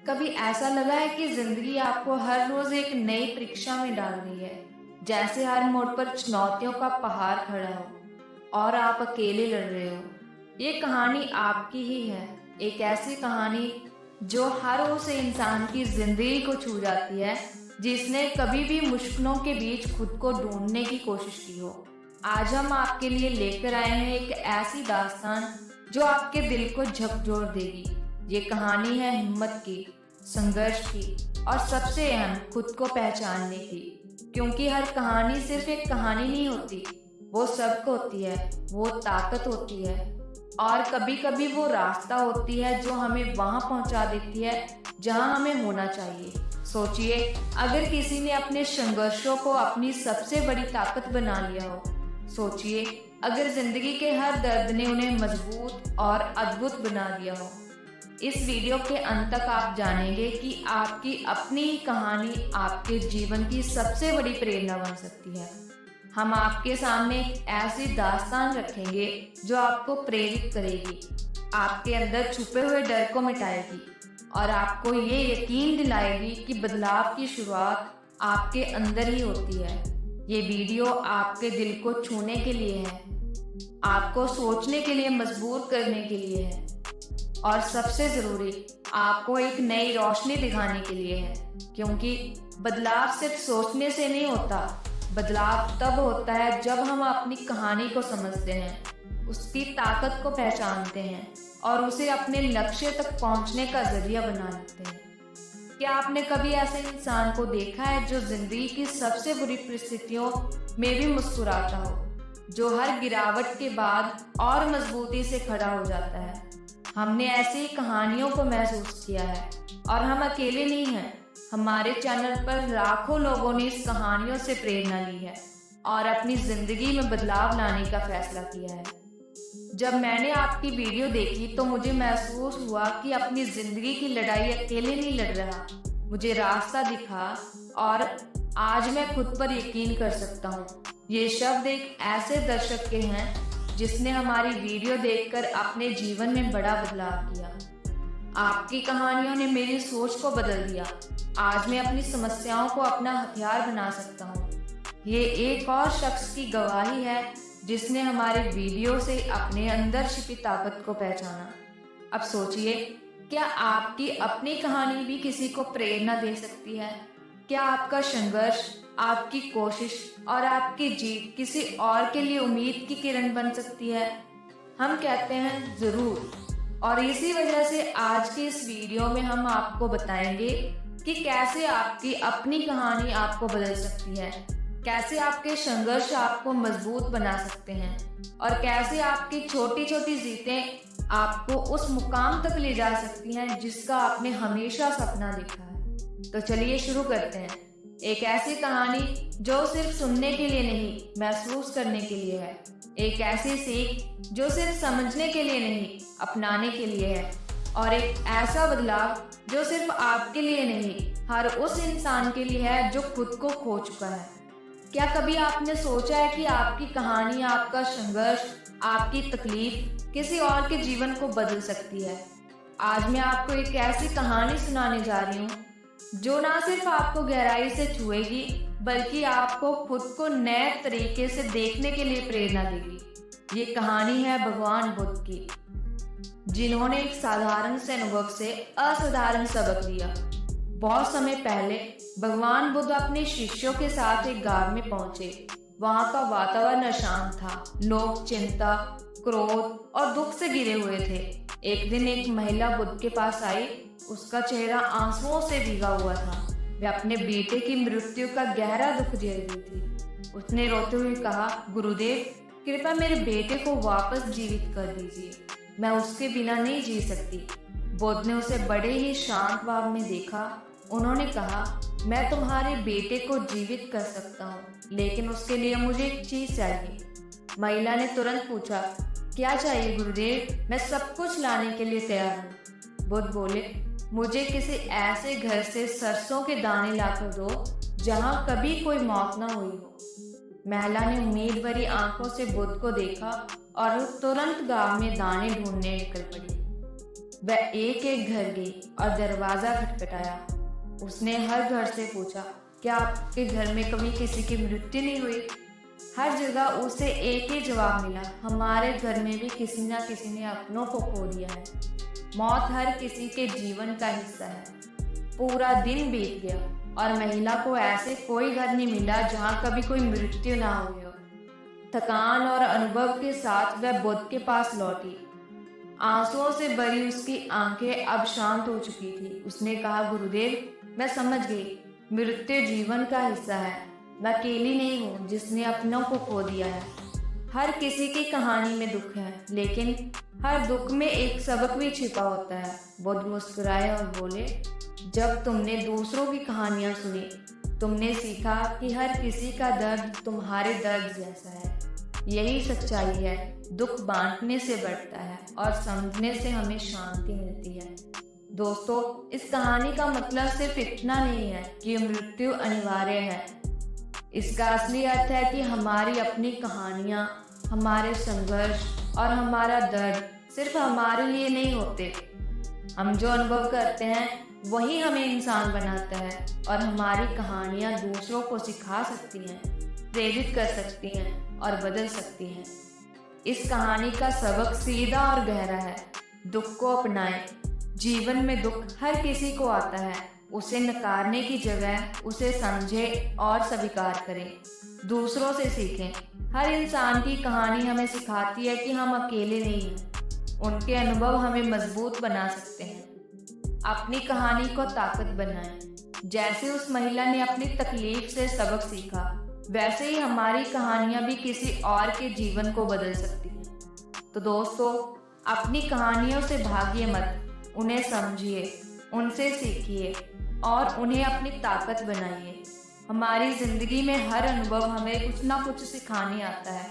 कभी ऐसा लगा है कि जिंदगी आपको हर रोज एक नई परीक्षा में डाल रही है, जैसे हर मोड़ पर चुनौतियों का पहाड़ खड़ा हो और आप अकेले लड़ रहे हो। ये कहानी आपकी ही है, एक ऐसी कहानी जो हर उस इंसान की जिंदगी को छू जाती है जिसने कभी भी मुश्किलों के बीच खुद को ढूंढने की कोशिश की हो। आज हम आपके लिए लेकर आए हैं एक ऐसी दास्तान जो आपके दिल को झकझोर देगी। ये कहानी है हिम्मत की, संघर्ष की और सबसे अहम खुद को पहचानने की। क्योंकि हर कहानी सिर्फ एक कहानी नहीं होती, वो सबक होती है, वो ताकत होती है और कभी कभी वो रास्ता होती है जो हमें वहां पहुंचा देती है जहां हमें होना चाहिए। सोचिए, अगर किसी ने अपने संघर्षों को अपनी सबसे बड़ी ताकत बना लिया हो। सोचिए, अगर जिंदगी के हर दर्द ने उन्हें मजबूत और अद्भुत बना दिया हो। इस वीडियो के अंत तक आप जानेंगे कि आपकी अपनी ही कहानी आपके जीवन की सबसे बड़ी प्रेरणा बन सकती है। हम आपके सामने एक ऐसी दास्तान रखेंगे जो आपको प्रेरित करेगी, आपके अंदर छुपे हुए डर को मिटाएगी और आपको ये यकीन दिलाएगी कि बदलाव की शुरुआत आपके अंदर ही होती है। ये वीडियो आपके दिल को छूने के लिए है, आपको सोचने के लिए मजबूर करने के लिए है और सबसे जरूरी, आपको एक नई रोशनी दिखाने के लिए है। क्योंकि बदलाव सिर्फ सोचने से नहीं होता, बदलाव तब होता है जब हम अपनी कहानी को समझते हैं, उसकी ताकत को पहचानते हैं और उसे अपने लक्ष्य तक पहुंचने का जरिया बना लेते हैं। क्या आपने कभी ऐसे इंसान को देखा है जो जिंदगी की सबसे बुरी परिस्थितियों में भी मुस्कुराता हो, जो हर गिरावट के बाद और मजबूती से खड़ा हो जाता है? हमने ऐसी कहानियों को महसूस किया है और हम अकेले नहीं हैं। हमारे चैनल पर लाखों लोगों ने इस कहानियों से प्रेरणा ली है और अपनी जिंदगी में बदलाव लाने का फैसला किया है। जब मैंने आपकी वीडियो देखी तो मुझे महसूस हुआ कि अपनी जिंदगी की लड़ाई अकेले नहीं लड़ रहा। मुझे रास्ता दिखा और आज मैं खुद पर यकीन कर सकता हूँ। ये शब्द एक ऐसे दर्शक के हैं जिसने हमारी वीडियो देखकर अपने जीवन में बड़ा बदलाव किया। आपकी कहानियों ने मेरी सोच को बदल दिया। आज मैं अपनी समस्याओं को अपना हथियार बना सकता हूँ। ये एक और शख्स की गवाही है जिसने हमारे वीडियो से अपने अंदर छिपी ताकत को पहचाना। अब सोचिए, क्या आपकी अपनी कहानी भी किसी को प्रेरणा दे सकती है? क्या आपका संघर्ष, आपकी कोशिश और आपकी जीत किसी और के लिए उम्मीद की किरण बन सकती है? हम कहते हैं जरूर। और इसी वजह से आज की इस वीडियो में हम आपको बताएंगे कि कैसे आपकी अपनी कहानी आपको बदल सकती है, कैसे आपके संघर्ष आपको मजबूत बना सकते हैं और कैसे आपकी छोटी छोटी जीतें आपको उस मुकाम तक ले जा सकती हैं जिसका आपने हमेशा सपना देखा है। तो चलिए शुरू करते हैं। एक ऐसी कहानी जो सिर्फ सुनने के लिए नहीं, महसूस करने के लिए है। एक ऐसी सीख जो सिर्फ समझने के लिए नहीं, अपनाने के लिए है। और एक ऐसा बदलाव जो सिर्फ आपके लिए नहीं, हर उस इंसान के लिए है जो खुद को खो चुका है। क्या कभी आपने सोचा है कि आपकी कहानी, आपका संघर्ष, आपकी तकलीफ किसी और के जीवन को बदल सकती है? आज मैं आपको एक ऐसी कहानी सुनाने जा रही हूँ जो ना सिर्फ आपको गहराई से छुएगी बल्कि आपको खुद को नए तरीके से देखने के लिए प्रेरणा देगी। ये कहानी है भगवान बुद्ध की, जिन्होंने एक साधारण से अनुभव से असाधारण सबक लिया। बहुत समय पहले भगवान बुद्ध अपने शिष्यों के साथ एक गांव में पहुंचे। वहां का वातावरण अशांत था, लोग चिंता, क्रोध और दुख से घिरे हुए थे। एक दिन एक महिला बुद्ध के पास आई। उसका चेहरा आंसुओं से भीगा हुआ था। वह अपने बेटे की मृत्यु का गहरा दुख झेल रही थी। उसने रोते हुए कहा, गुरुदेव, कृपया मेरे बेटे को वापस जीवित कर दीजिए, मैं उसके बिना नहीं जी सकती। बुद्ध ने उसे बड़े ही शांत भाव में देखा। उन्होंने कहा, मैं तुम्हारे बेटे को जीवित कर सकता हूँ, लेकिन उसके लिए मुझे एक चीज चाहिए। महिला ने तुरंत पूछा, क्या चाहिए गुरुदेव? मैं सब कुछ लाने के लिए तैयार हूँ। बुद्ध बोले, मुझे किसी ऐसे घर से सरसों के दाने लाकर दो जहाँ कभी कोई मौत न हुई हो। महिला ने उम्मीद भरी आंखों से बुद्ध को देखा और तुरंत गांव में दाने ढूंढने निकल पड़ी। वह एक एक घर गई और दरवाजा खटखटाया। उसने हर घर से पूछा, क्या आपके घर में कभी किसी की मृत्यु नहीं हुई? हर जगह उसे एक ही जवाब मिला, हमारे घर में भी किसी न किसी ने अपनों को खो दिया है। मौत हर किसी के जीवन का हिस्सा है। पूरा दिन बीत गया और महिला को ऐसे कोई घर नहीं मिला जहाँ कभी कोई मृत्यु ना हुई हो। थकान और अनुभव के साथ वह बुद्ध के पास लौटी। आंसुओं से भरी उसकी आंखें अब शांत हो चुकी थी। उसने कहा, गुरुदेव, मैं समझ गई, मृत्यु जीवन का हिस्सा है। मैं अकेली नहीं हूँ जिसने अपनों को खो दिया है। हर किसी की कहानी में दुख है, लेकिन हर दुख में एक सबक भी छिपा होता है। बुद्ध मुस्कुराए और बोले, जब तुमने दूसरों की कहानियां सुनी, तुमने सीखा कि हर किसी का दर्द तुम्हारे दर्द जैसा है। यही सच्चाई है। दुख बांटने से बढ़ता है और समझने से हमें शांति मिलती है। दोस्तों, इस कहानी का मतलब सिर्फ इतना नहीं है कि मृत्यु अनिवार्य है। इसका असली अर्थ है कि हमारी अपनी कहानियाँ, हमारे संघर्ष और हमारा दर्द सिर्फ हमारे लिए नहीं होते। हम जो अनुभव करते हैं वही हमें इंसान बनाता है और हमारी कहानियाँ दूसरों को सिखा सकती हैं, प्रेरित कर सकती हैं और बदल सकती हैं। इस कहानी का सबक सीधा और गहरा है। दुख को अपनाएं। जीवन में दुख हर किसी को आता है। उसे नकारने की जगह उसे समझें और स्वीकार करें। दूसरों से सीखें। हर इंसान की कहानी हमें सिखाती है कि हम अकेले नहीं हैं। उनके अनुभव हमें मजबूत बना सकते हैं। अपनी कहानी को ताकत बनाएं। जैसे उस महिला ने अपनी तकलीफ से सबक सीखा, वैसे ही हमारी कहानियां भी किसी और के जीवन को बदल सकती हैं। तो दोस्तों, अपनी कहानियों से भागिए मत, उन्हें समझिए, उनसे सीखिए और उन्हें अपनी ताकत बनाइए। हमारी जिंदगी में हर अनुभव हमें कुछ ना कुछ सिखाने आता है।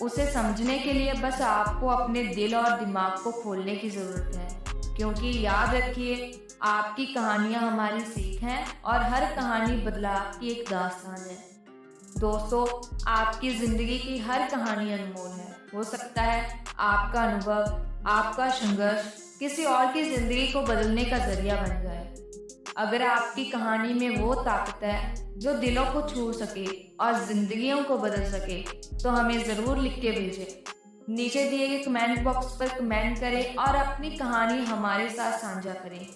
उसे समझने के लिए बस आपको अपने दिल और दिमाग को खोलने की जरूरत है, क्योंकि याद रखिए, आपकी कहानियां हमारी सीख हैं और हर कहानी बदलाव की एक दास्तान है। दोस्तों, आपकी जिंदगी की हर कहानी अनमोल है। हो सकता है आपका अनुभव, आपका संघर्ष किसी और की जिंदगी को बदलने का जरिया बन जाए। अगर आपकी कहानी में वो ताकत है जो दिलों को छू सके और जिंदगियों को बदल सके, तो हमें ज़रूर लिख के भेजें। नीचे दिए गए कमेंट बॉक्स पर कमेंट करें और अपनी कहानी हमारे साथ साझा करें।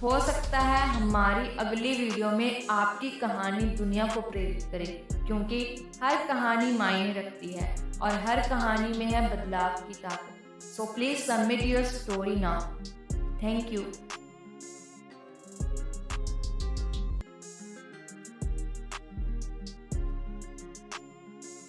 हो सकता है हमारी अगली वीडियो में आपकी कहानी दुनिया को प्रेरित करे, क्योंकि हर कहानी मायने रखती है और हर कहानी में है बदलाव की ताकत। So please submit your story now. Thank you.